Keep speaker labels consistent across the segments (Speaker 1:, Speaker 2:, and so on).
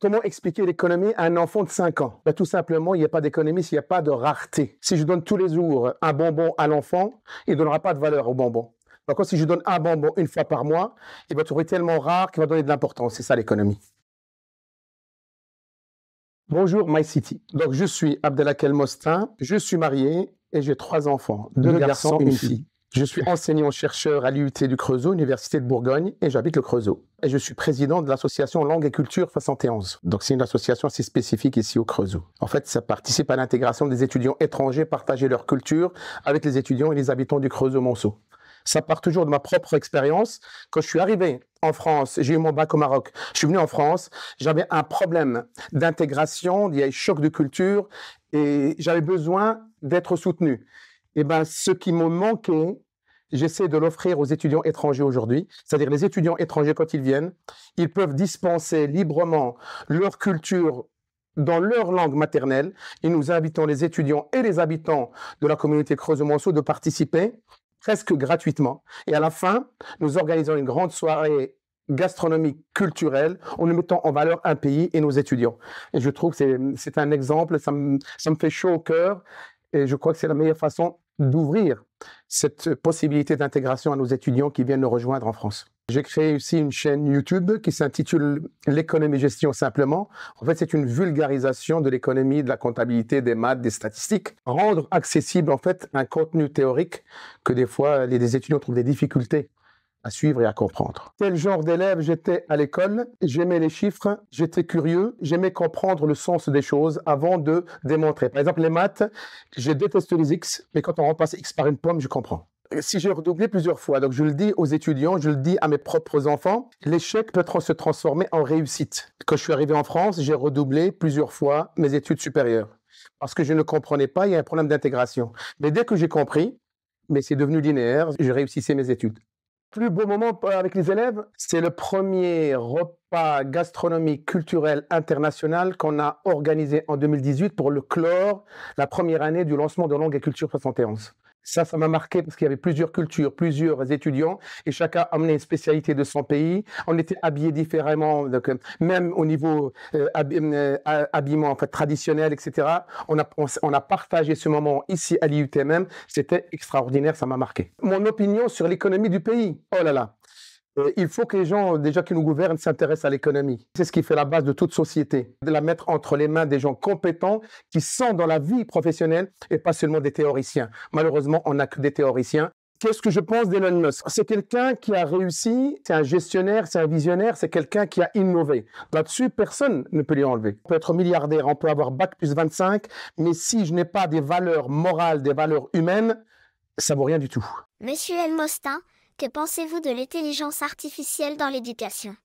Speaker 1: Comment expliquer l'économie à un enfant de 5 ans? Ben, tout simplement, il n'y a pas d'économie s'il n'y a pas de rareté. Si je donne tous les jours un bonbon à l'enfant, il ne donnera pas de valeur au bonbon. Par contre, si je donne un bonbon une fois par mois, il va trouver tellement rare qu'il va donner de l'importance. C'est ça l'économie. Bonjour MyCity. Donc, je suis Abdelhakel Mostin, je suis marié et j'ai 3 enfants, 2 garçons et une fille. Je suis enseignant-chercheur à l'IUT du Creusot, Université de Bourgogne, et j'habite le Creusot. Et je suis président de l'association Langue et Culture 71. Donc, c'est une association assez spécifique ici au Creusot. En fait, ça participe à l'intégration des étudiants étrangers, partager leur culture avec les étudiants et les habitants du Creusot-Monceau. Ça part toujours de ma propre expérience. Quand je suis arrivé en France, j'ai eu mon bac au Maroc. Je suis venu en France, j'avais un problème d'intégration, il y a eu choc de culture et j'avais besoin d'être soutenu. Et ben, ce qui me manquait, j'essaie de l'offrir aux étudiants étrangers aujourd'hui. C'est-à-dire les étudiants étrangers, quand ils viennent, ils peuvent dispenser librement leur culture dans leur langue maternelle. Et nous invitons les étudiants et les habitants de la communauté Creusot-Monceau de participer presque gratuitement. Et à la fin, nous organisons une grande soirée gastronomique culturelle en nous mettant en valeur un pays et nos étudiants. Et je trouve que c'est un exemple, ça me fait chaud au cœur et je crois que c'est la meilleure façon d'ouvrir cette possibilité d'intégration à nos étudiants qui viennent nous rejoindre en France. J'ai créé aussi une chaîne YouTube qui s'intitule L'économie gestion simplement. En fait, c'est une vulgarisation de l'économie, de la comptabilité, des maths, des statistiques. Rendre accessible, en fait, un contenu théorique que des fois, les étudiants trouvent des difficultés à suivre et à comprendre. Quel genre d'élève j'étais à l'école? J'aimais les chiffres, j'étais curieux, j'aimais comprendre le sens des choses avant de démontrer. Par exemple, les maths, je déteste les X, mais quand on remplace X par une pomme, je comprends. Si j'ai redoublé plusieurs fois, donc je le dis aux étudiants, je le dis à mes propres enfants, l'échec peut se transformer en réussite. Quand je suis arrivé en France, j'ai redoublé plusieurs fois mes études supérieures parce que je ne comprenais pas, il y a un problème d'intégration. Mais dès que j'ai compris, mais c'est devenu linéaire, je réussissais mes études. Le plus beau moment avec les élèves, c'est le premier repas gastronomique culturel international qu'on a organisé en 2018 pour le clore la première année du lancement de Langue et Culture 71. Ça m'a marqué parce qu'il y avait plusieurs cultures, plusieurs étudiants et chacun amenait une spécialité de son pays. On était habillés différemment, donc, même au niveau habillement en fait, traditionnel, etc. On a partagé ce moment ici à l'IUT même. C'était extraordinaire, ça m'a marqué. Mon opinion sur l'économie du pays, oh là là. Il faut que les gens, déjà qui nous gouvernent, s'intéressent à l'économie. C'est ce qui fait la base de toute société, de la mettre entre les mains des gens compétents qui sont dans la vie professionnelle et pas seulement des théoriciens. Malheureusement, on n'a que des théoriciens. Qu'est-ce que je pense d'Elon Musk? C'est quelqu'un qui a réussi, c'est un gestionnaire, c'est un visionnaire, c'est quelqu'un qui a innové. Là-dessus, personne ne peut lui enlever. On peut être milliardaire, on peut avoir bac plus 25, mais si je n'ai pas des valeurs morales, des valeurs humaines, ça vaut rien du tout.
Speaker 2: Monsieur El Mostin, que pensez-vous de l'intelligence artificielle dans l'éducation?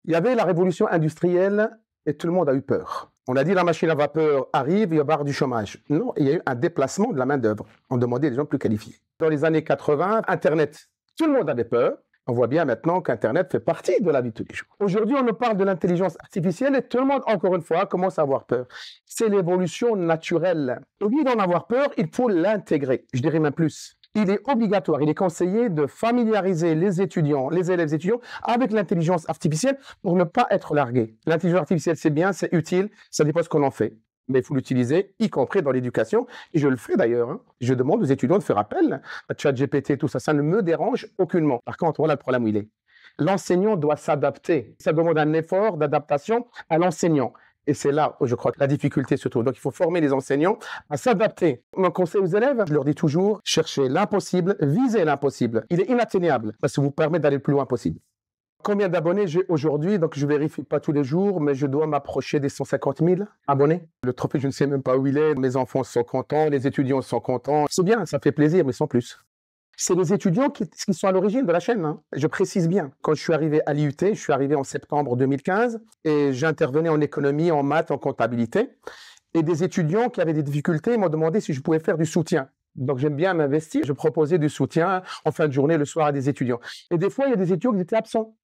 Speaker 1: Il y avait la révolution industrielle et tout le monde a eu peur. On a dit la machine à vapeur arrive, il va y avoir du chômage. Non, il y a eu un déplacement de la main-d'œuvre. On demandait des gens plus qualifiés. Dans les années 80, Internet, tout le monde avait peur. On voit bien maintenant qu'Internet fait partie de la vie de tous les jours. Aujourd'hui, on nous parle de l'intelligence artificielle et tout le monde, encore une fois, commence à avoir peur. C'est l'évolution naturelle. Au lieu d'en avoir peur, il faut l'intégrer. Je dirais même plus. Il est obligatoire, il est conseillé de familiariser les étudiants, les élèves étudiants avec l'intelligence artificielle pour ne pas être largués. L'intelligence artificielle, c'est bien, c'est utile, ça dépend de ce qu'on en fait. Mais il faut l'utiliser, y compris dans l'éducation. Et je le fais d'ailleurs. Je demande aux étudiants de faire appel à ChatGPT, tout ça. Ça ne me dérange aucunement. Par contre, voilà le problème où il est. L'enseignant doit s'adapter. Ça demande un effort d'adaptation à l'enseignant. Et c'est là où je crois que la difficulté se trouve. Donc, il faut former les enseignants à s'adapter. Mon conseil aux élèves, je leur dis toujours, cherchez l'impossible, visez l'impossible. Il est inatteignable parce que vous permet d'aller le plus loin possible. Combien d'abonnés j'ai aujourd'hui? Donc, je vérifie pas tous les jours, mais je dois m'approcher des 150 000 abonnés. Le trophée, je ne sais même pas où il est. Mes enfants sont contents, les étudiants sont contents. C'est bien, ça fait plaisir, mais sans plus. C'est les étudiants qui sont à l'origine de la chaîne. Hein. Je précise bien. Quand je suis arrivé à l'IUT, je suis arrivé en septembre 2015 et j'intervenais en économie, en maths, en comptabilité. Et des étudiants qui avaient des difficultés m'ont demandé si je pouvais faire du soutien. Donc, j'aime bien m'investir. Je proposais du soutien en fin de journée, le soir à des étudiants. Et des fois, il y a des étudiants qui étaient absents.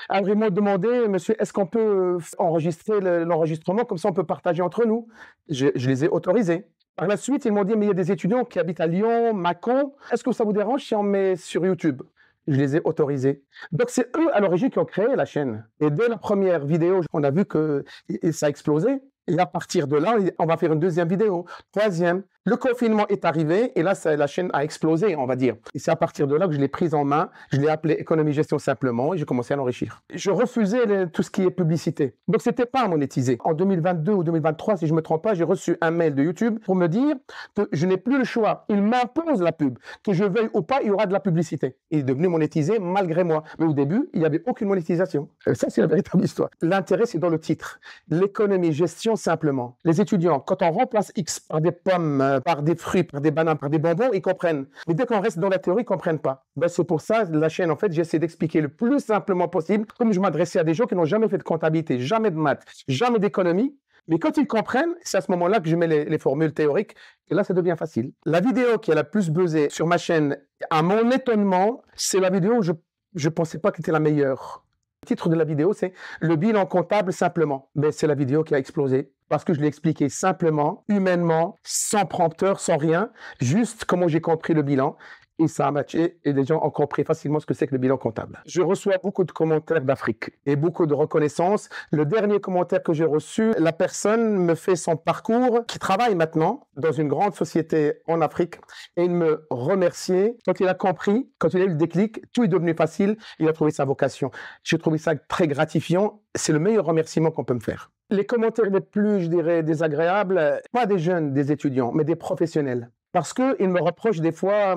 Speaker 1: Alors, ils m'ont demandé, monsieur, est-ce qu'on peut enregistrer l'enregistrement, comme ça on peut partager entre nous? Je les ai autorisés. Par la suite, ils m'ont dit, mais il y a des étudiants qui habitent à Lyon, Mâcon. Est-ce que ça vous dérange si on met sur YouTube? je les ai autorisés. Donc, c'est eux, à l'origine, qui ont créé la chaîne. Et dès la première vidéo, on a vu que ça a explosé. Et à partir de là, on va faire une deuxième vidéo, troisième. Le confinement est arrivé et là, la chaîne a explosé, on va dire. Et c'est à partir de là que je l'ai prise en main. Je l'ai appelée Économie Gestion Simplement et j'ai commencé à l'enrichir. Je refusais tout ce qui est publicité. Donc, c'était pas monétisé. En 2022 ou 2023, si je me trompe pas, j'ai reçu un mail de YouTube pour me dire que je n'ai plus le choix. Il m'impose la pub. Que je veuille ou pas, il y aura de la publicité. Il est devenu monétisé malgré moi. Mais au début, il n'y avait aucune monétisation. Ça, c'est la véritable histoire. L'intérêt, c'est dans le titre. L'économie Gestion Simplement. Les étudiants, quand on remplace X par des pommes, par des fruits, par des bananes, par des bonbons, ils comprennent. Mais dès qu'on reste dans la théorie, ils ne comprennent pas. Ben, c'est pour ça, la chaîne, en fait, j'essaie d'expliquer le plus simplement possible, comme je m'adressais à des gens qui n'ont jamais fait de comptabilité, jamais de maths, jamais d'économie. Mais quand ils comprennent, c'est à ce moment-là que je mets les formules théoriques, et là, ça devient facile. La vidéo qui a la plus buzzé sur ma chaîne, à mon étonnement, c'est la vidéo où je ne pensais pas qu'elle était la meilleure. Le titre de la vidéo, c'est « Le bilan comptable simplement ». Ben, c'est la vidéo qui a explosé parce que je l'ai expliqué simplement, humainement, sans prompteur, sans rien, juste comment j'ai compris le bilan. Et ça a matché et les gens ont compris facilement ce que c'est que le bilan comptable. Je reçois beaucoup de commentaires d'Afrique et beaucoup de reconnaissance. Le dernier commentaire que j'ai reçu, la personne me fait son parcours, qui travaille maintenant dans une grande société en Afrique, et il me remerciait. Quand il a compris, quand il a eu le déclic, tout est devenu facile, il a trouvé sa vocation. J'ai trouvé ça très gratifiant. C'est le meilleur remerciement qu'on peut me faire. Les commentaires les plus, je dirais, désagréables, pas des jeunes, des étudiants, mais des professionnels. Parce qu'ils me reprochent des fois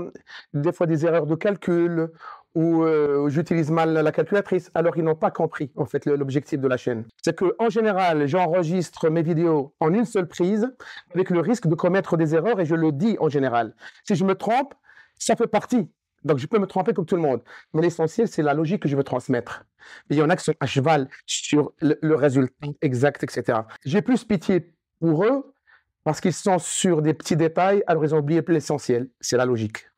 Speaker 1: des erreurs de calcul ou j'utilise mal la calculatrice, alors ils n'ont pas compris en fait l'objectif de la chaîne. C'est qu'en général, j'enregistre mes vidéos en une seule prise avec le risque de commettre des erreurs et je le dis en général. Si je me trompe, ça fait partie. Donc je peux me tromper comme tout le monde. Mais l'essentiel, c'est la logique que je veux transmettre. Et il y en a qui sont à cheval sur le résultat exact, etc. J'ai plus pitié pour eux parce qu'ils sont sur des petits détails, alors ils ont oublié l'essentiel, c'est la logique.